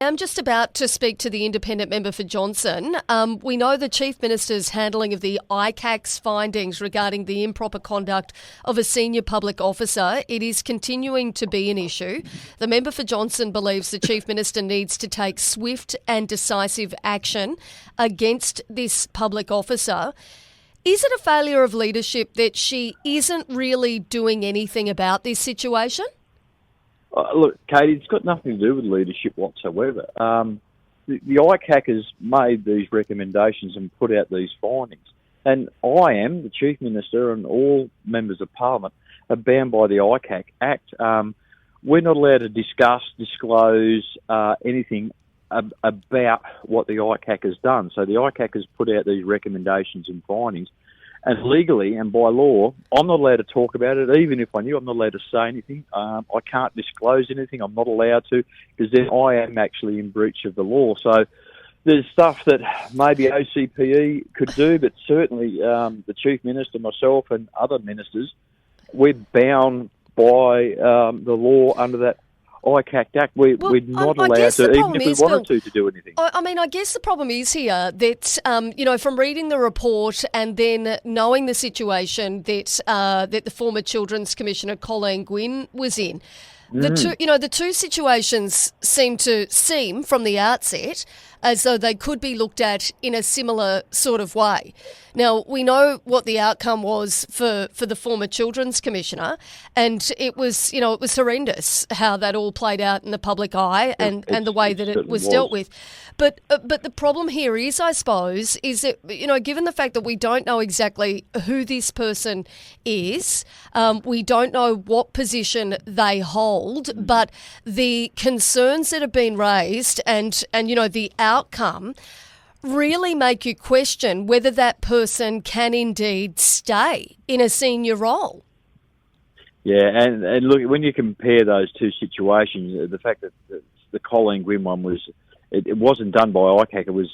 I'm just about to speak to the independent member for Johnston. We know the Chief Minister's handling of the ICAC's findings regarding the improper conduct of a senior public officer. It is continuing to be an issue. The member for Johnston believes the Chief Minister needs to take swift and decisive action against this public officer. Is it a failure of leadership that she isn't really doing anything about this situation? Look, Katie, it's got nothing to do with leadership whatsoever. The ICAC has made these recommendations and put out these findings. And the Chief Minister and all members of Parliament are bound by the ICAC Act. We're not allowed to disclose anything about what the ICAC has done. So the ICAC has put out these recommendations and findings. And legally and by law, I'm not allowed to talk about it. Even if I knew, I'm not allowed to say anything. I can't disclose anything. I'm not allowed to, because then I am actually in breach of the law. So there's stuff that maybe OCPE could do, but certainly the Chief Minister, myself and other ministers, we're bound by the law under that ICAC Act. We're not allowed to, even if we wanted to do anything. I guess the problem is here that, from reading the report and then knowing the situation that the former Children's Commissioner Colleen Gwynne was in, the two situations seem from the outset as though they could be looked at in a similar sort of way. Now, we know what the outcome was for the former Children's Commissioner, and it was horrendous how that all played out in the public eye and the way that it was dealt with. But the problem here is, I suppose, is that, given the fact that we don't know exactly who this person is, we don't know what position they hold, but the concerns that have been raised and the outcome really make you question whether that person can indeed stay in a senior role. Yeah, and look, when you compare those two situations, the fact that the Colleen Gwynne one it wasn't done by ICAC, it was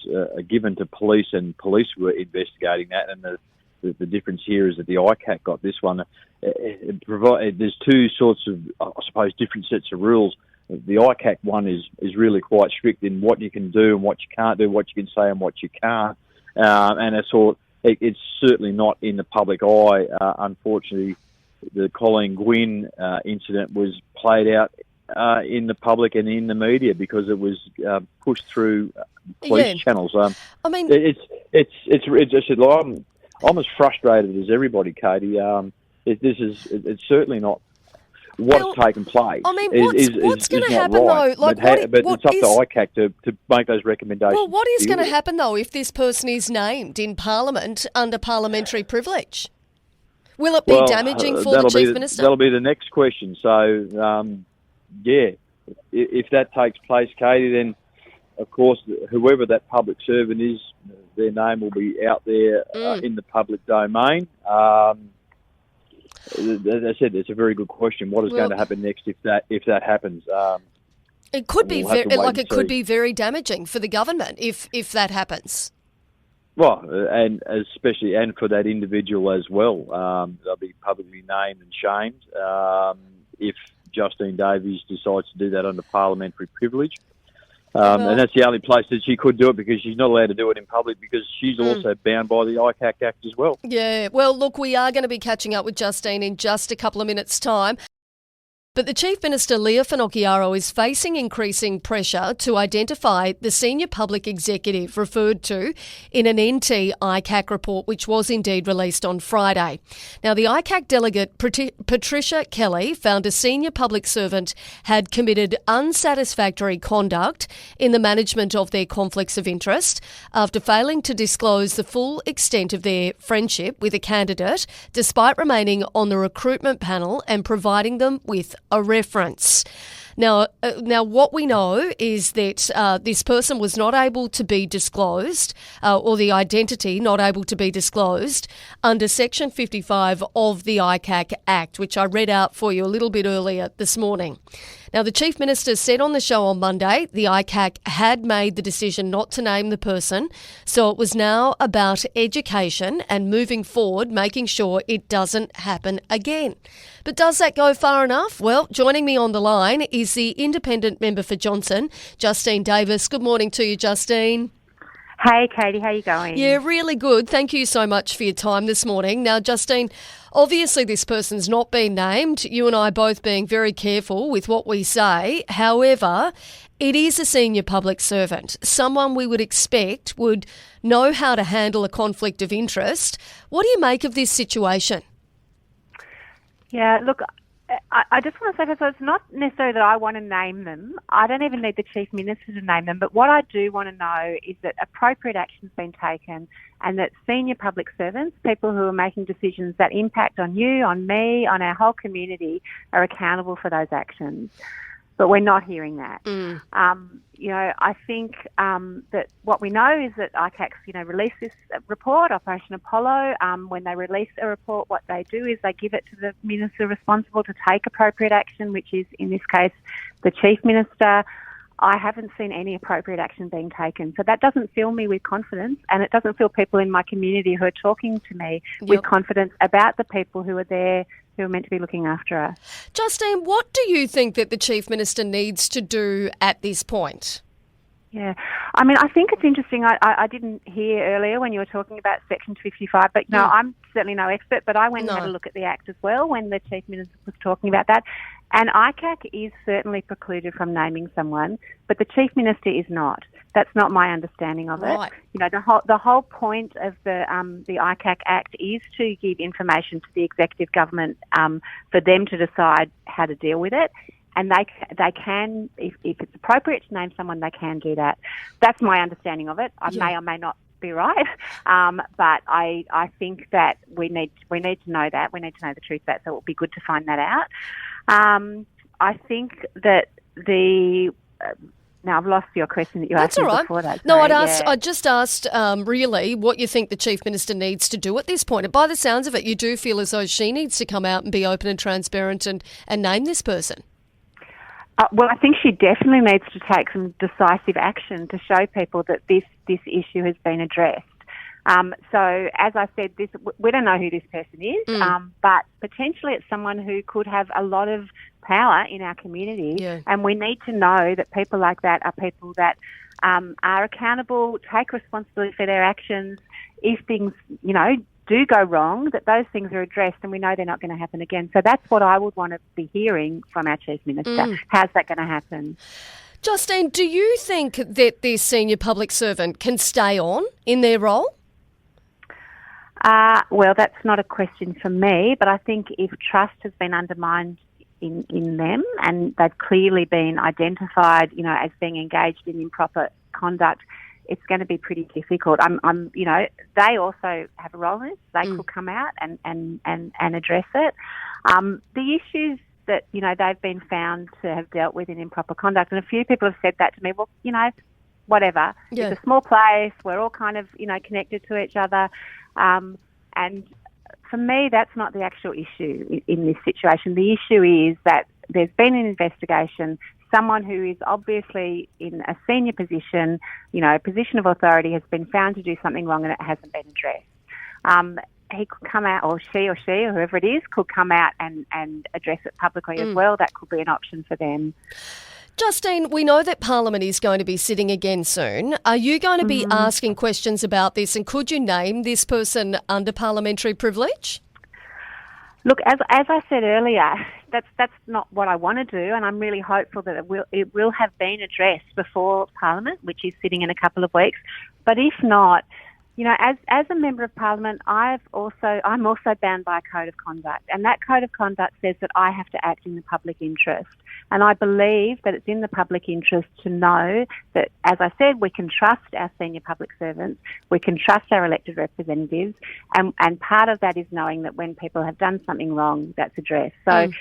given to police, and police were investigating that, and the difference here is that the ICAC got this one. There's two sorts of, I suppose, different sets of rules. The ICAC one is really quite strict in what you can do and what you can't do, what you can say and what you can't. And it's certainly not in the public eye. Unfortunately, the Colleen Gwynne incident was played out in the public and in the media because it was pushed through police channels. I'm as frustrated as everybody, Katie. It's certainly not what's taken place. What's going to happen right. though? But it's up to ICAC to make those recommendations. Well, what is going to happen though if this person is named in Parliament under parliamentary privilege? Will it be damaging for the Chief Minister? That'll be the next question. So, if that takes place, Katie, then of course whoever that public servant is, their name will be out there in the public domain. As I said, it's a very good question. What is going to happen next if that happens? It could be could be very damaging for the government if that happens. Well, and especially for that individual as well. They'll be publicly named and shamed if Justine Davies decides to do that under parliamentary privilege. And that's the only place that she could do it, because she's not allowed to do it in public, because she's also bound by the ICAC Act as well. Yeah, well, look, we are going to be catching up with Justine in just a couple of minutes' time. But the Chief Minister, Finocchiaro, is facing increasing pressure to identify the senior public executive referred to in an NT ICAC report, which was indeed released on Friday. Now, the ICAC delegate, Patricia Kelly, found a senior public servant had committed unsatisfactory conduct in the management of their conflicts of interest after failing to disclose the full extent of their friendship with a candidate, despite remaining on the recruitment panel and providing them with a reference. Now, what we know is that this person was not able to be disclosed, or the identity not able to be disclosed under Section 55 of the ICAC Act, which I read out for you a little bit earlier this morning. Now, the Chief Minister said on the show on Monday the ICAC had made the decision not to name the person, so it was now about education and moving forward, making sure it doesn't happen again. But does that go far enough? Well, joining me on the line is the independent member for Johnston, Justine Davis. Good morning to you, Justine. Hey, Katie, how you going? Yeah, really good. Thank you so much for your time this morning. Now, Justine, obviously this person's not been named. You and I both being very careful with what we say. However, it is a senior public servant, someone we would expect would know how to handle a conflict of interest. What do you make of this situation? Yeah, look, I just want to say, so it's not necessarily that I want to name them. I don't even need the Chief Minister to name them. But what I do want to know is that appropriate action's been taken and that senior public servants, people who are making decisions that impact on you, on me, on our whole community, are accountable for those actions. But we're not hearing that. I think that what we know is that ICAC's, released this report, Operation Apollo. When they release a report, what they do is they give it to the minister responsible to take appropriate action, which is, in this case, the Chief Minister. I haven't seen any appropriate action being taken. So that doesn't fill me with confidence, and it doesn't fill people in my community who are talking to me with confidence about the people who are there, who are meant to be looking after us. Justine, what do you think that the Chief Minister needs to do at this point? Yeah, I mean, I think it's interesting. I didn't hear earlier when you were talking about Section 55, but no, I'm certainly no expert, but I went and had a look at the Act as well when the Chief Minister was talking about that. And ICAC is certainly precluded from naming someone, but the Chief Minister is not. That's not my understanding of it. The whole point of the ICAC Act is to give information to the executive government for them to decide how to deal with it. And they can, if it's appropriate to name someone, they can do that. That's my understanding of it. I may or may not be right, but I think that we need to know that. We need to know the truth of that, so it would be good to find that out. I think that now I've lost your question that you asked me before that. No, I just asked really what you think the Chief Minister needs to do at this point. And by the sounds of it, you do feel as though she needs to come out and be open and transparent and name this person. Well, I think she definitely needs to take some decisive action to show people that this issue has been addressed. So, as I said, we don't know who this person is, but potentially it's someone who could have a lot of power in our community, and we need to know that people like that are people that are accountable, take responsibility for their actions. If things, do go wrong, that those things are addressed, and we know they're not going to happen again. So that's what I would want to be hearing from our Chief Minister. How's that going to happen? Justine, do you think that this senior public servant can stay on in their role? Well, that's not a question for me, but I think if trust has been undermined in them and they've clearly been identified, as being engaged in improper conduct, it's going to be pretty difficult. They also have a role in this. They could come out and address it. The issues that, they've been found to have dealt with in improper conduct, and a few people have said that to me, well, whatever. Yeah. It's a small place. We're all kind of, connected to each other. And for me, that's not the actual issue in this situation. The issue is that there's been an investigation. Someone who is obviously in a senior position, a position of authority, has been found to do something wrong and it hasn't been addressed. He could come out, or she or whoever it is, could come out and address it publicly as well. That could be an option for them. Justine, we know that Parliament is going to be sitting again soon. Are you going to be asking questions about this, and could you name this person under parliamentary privilege? Look, as I said earlier, that's not what I want to do, and I'm really hopeful that it will have been addressed before Parliament, which is sitting in a couple of weeks. But if not, as a member of Parliament, I'm also bound by a code of conduct, and that code of conduct says that I have to act in the public interest. And I believe that it's in the public interest to know that, as I said, we can trust our senior public servants, we can trust our elected representatives, and part of that is knowing that when people have done something wrong, that's addressed. So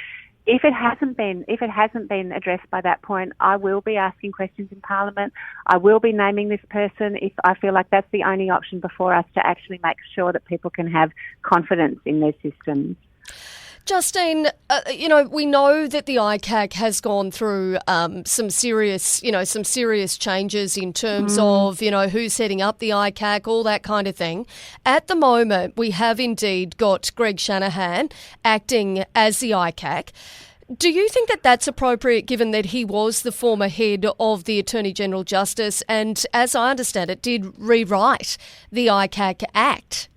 if it hasn't been addressed by that point, I will be asking questions in Parliament. I will be naming this person if I feel like that's the only option before us to actually make sure that people can have confidence in their systems. Justine, we know that the ICAC has gone through some serious changes in terms of, who's setting up the ICAC, all that kind of thing. At the moment, we have indeed got Greg Shanahan acting as the ICAC. Do you think that that's appropriate, given that he was the former head of the Attorney General Justice and, as I understand it, did rewrite the ICAC Act?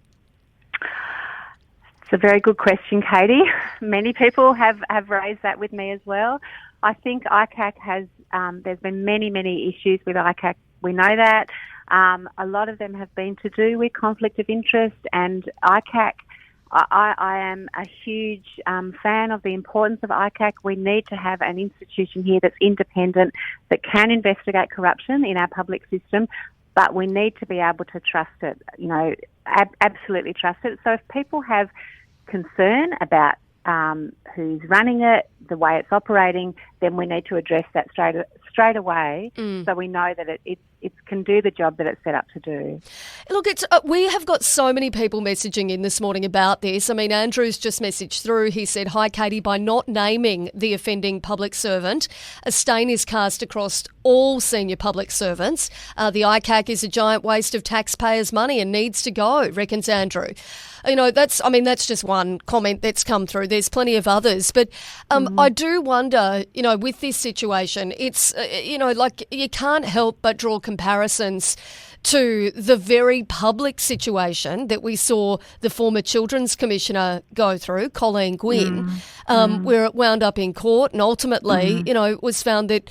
It's a very good question, Katie. Many people have raised that with me as well. I think ICAC has, there's been many issues with ICAC. We know that. A lot of them have been to do with conflict of interest, and ICAC, I am a huge fan of the importance of ICAC. We need to have an institution here that's independent, that can investigate corruption in our public system, but we need to be able to trust it, absolutely trust it. So if people have concern about who's running it, the way it's operating, then we need to address that straight away, so we know that it can do the job that it's set up to do. Look, we have got so many people messaging in this morning about this. I mean, Andrew's just messaged through. He said, "Hi, Katie, by not naming the offending public servant, a stain is cast across all senior public servants. The ICAC is a giant waste of taxpayers' money and needs to go," reckons Andrew. That's just one comment that's come through. There's plenty of others. But I do wonder, with this situation, it's, you can't help but draw comparisons to the very public situation that we saw the former Children's Commissioner go through, Colleen Gwynne, where it wound up in court and ultimately, it was found that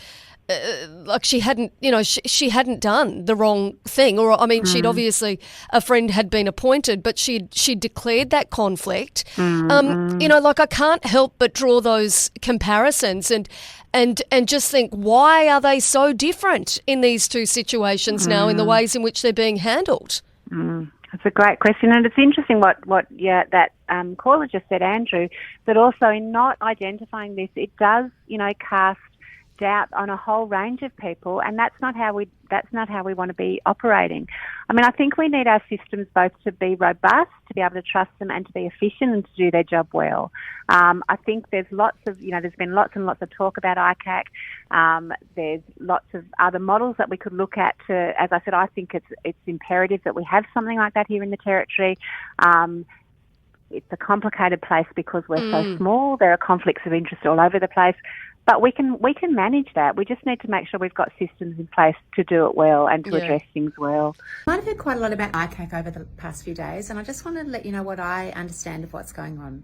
she hadn't done the wrong thing, or she'd obviously, a friend had been appointed, but she declared that conflict. I can't help but draw those comparisons and just think, why are they so different in these two situations now in the ways in which they're being handled? That's a great question, and it's interesting what that caller just said, Andrew, that also in not identifying this, it does cast doubt on a whole range of people, and that's not how we want to be operating. I think we need our systems both to be robust, to be able to trust them, and to be efficient and to do their job well. I think there's there's been lots and lots of talk about ICAC. There's lots of other models that we could look at to, as I said, I think it's imperative that we have something like that here in the Territory. It's a complicated place because we're so small. There are conflicts of interest all over the place. But we can manage that. We just need to make sure we've got systems in place to do it well and to address things well. I've heard quite a lot about ICAC over the past few days, and I just wanted to let you know what I understand of what's going on.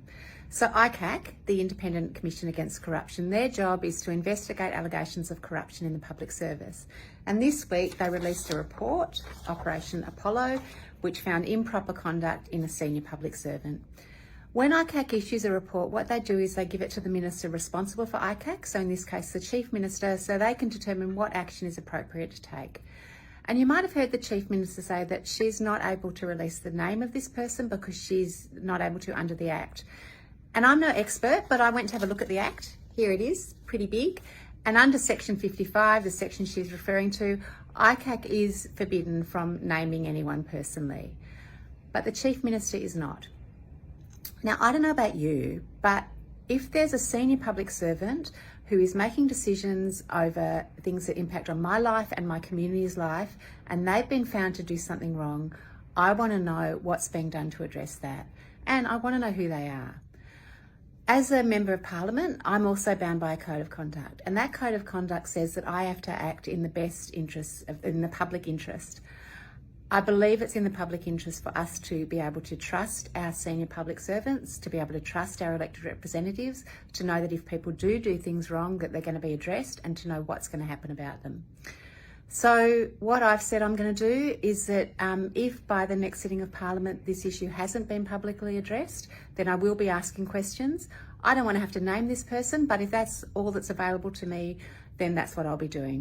So ICAC, the Independent Commission Against Corruption, their job is to investigate allegations of corruption in the public service. And this week they released a report, Operation Apollo, which found improper conduct in a senior public servant. When ICAC issues a report, what they do is they give it to the minister responsible for ICAC, so in this case the Chief Minister, so they can determine what action is appropriate to take. And you might have heard the Chief Minister say that she's not able to release the name of this person because she's not able to under the Act. And I'm no expert, but I went to have a look at the Act. Here it is, pretty big. And under Section 55, the section she's referring to, ICAC is forbidden from naming anyone personally. But the Chief Minister is not. Now, I don't know about you, but if there's a senior public servant who is making decisions over things that impact on my life and my community's life, and they've been found to do something wrong, I want to know what's being done to address that. And I want to know who they are. As a Member of Parliament, I'm also bound by a code of conduct, and that code of conduct says that I have to act in the best interests, in the public interest. I believe it's in the public interest for us to be able to trust our senior public servants, to be able to trust our elected representatives, to know that if people do things wrong, that they're going to be addressed, and to know what's going to happen about them. So what I've said I'm going to do is that if by the next sitting of Parliament this issue hasn't been publicly addressed, then I will be asking questions. I don't want to have to name this person, but if that's all that's available to me, then that's what I'll be doing.